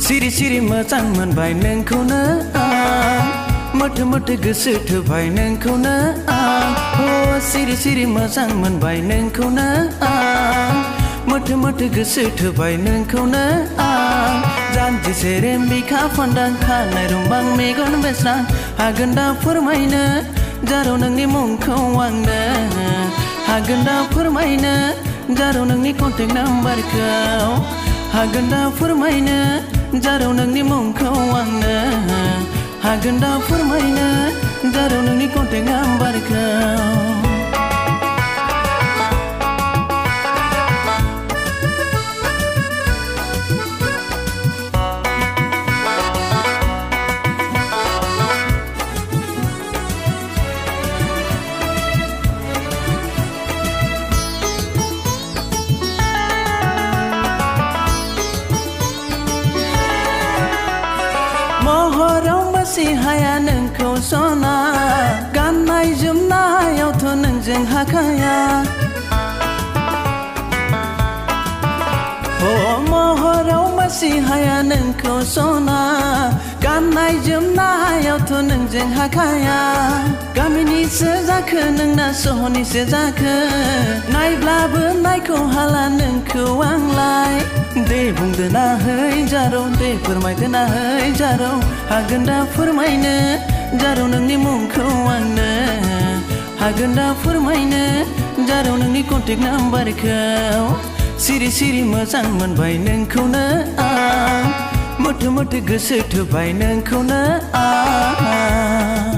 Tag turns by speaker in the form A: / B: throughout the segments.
A: सिरि सिरि मोजां मोनबाय नोंखौनो आं मोथो मोथो गोसो थोबाय नोंखौनो आं सिरि सिरि मोजां मोनबाय नोंखौनो आं मोथो मोथो गोसो थोबाय नोंखौनो आं जानजि सेरेम बिखा फान्दां खानाय रुंबां मेगन बेस्रां हागोन दा फोरमायनो जारौ नोंनि मुंखौ आंनो हागोन दा फोरमायनो जारौ नोंनि कन्टेक्ट नाम्बारखौ हागोन दा फोरमायनो जारौ नोंनि मुंखौ आंनो हागोन दा फोरमायनो जारौ नोंनि कन्टेक्ट नाम्बारखौ महराव बासि हाया नोंखौ सना गाननाय जोमनायावथ' नोंजों हाखाया महराव बासि हाया नोंखौ सना गाननाय जोमनायावथ' नोंजों हाखाया गामिनिसो जाखो नोंना सहरनिसो जाखो नायब्लाबो नायखौ हाला नोंखौ आंलाय दे बुंदो ना है जारौ दे फोरमायदो ना है जारौ हागोन दा फोरमायनो जारौ नोंनि मुंखौ आंनो हागोन दा फोरमायनो जारौ नोंनि कन्टेक्ट नाम्बारखौ सिरि सिरि मोजां मोनबाय नोंखौनो आं मोथो मोथो गोसो थोबाय नोंखौनो आं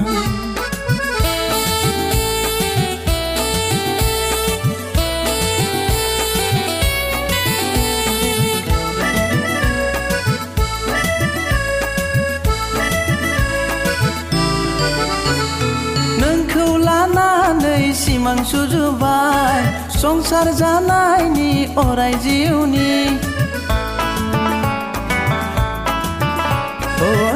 A: सिमां सुजुबाय संसार जानायनि अराय जिउनि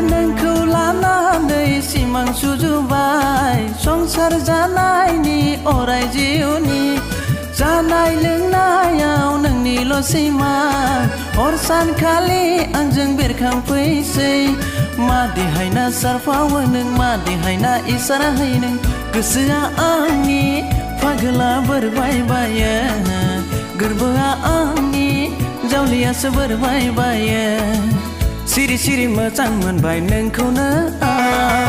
A: नोंखौ लानानै सिमां सुजुबाय संसार जानायनि अराय जिउनि जानाय लोंनायाव नोंनिल' सिमां हर सानखालि आंजों बेरखांफैसै मा देहायना सारफावो नों मा देहायना इसारा होयो नों गोसोआ आंनि पागला बोरबाय बायो गोरबोआ आंनि जावलियासो बोरबाय बायो सिरि सिरि मोजां मोनबाय नोंखौनो आं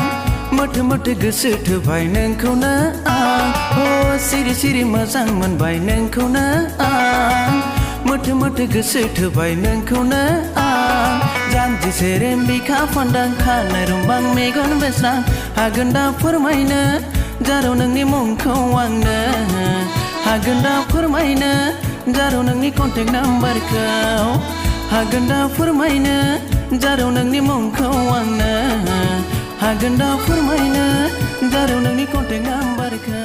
A: मोथो मोथो गोसो थोबाय नोंखौनो आं सिरि सिरि मोजां मोनबाय नोंखौनो आं मोथो मोथो गोसो थोबाय नोंखौनो आं जानजि सेरेम बिखा फान्दां खानाय रुंबां मेगन बेस्रां हागोन दा फोरमायनो जारौ नोंनि मुंखौ आंनो हागोन दा फोरमायनो जारौ नोंनि कन्टेक्ट नाम्बारखौ हागोन दा फोरमायनो जारौ नोंनि मुंखौ आंनो हागोन दा फोरमायनो जारौ नोंनि कन्टेक्ट नाम्बारखौ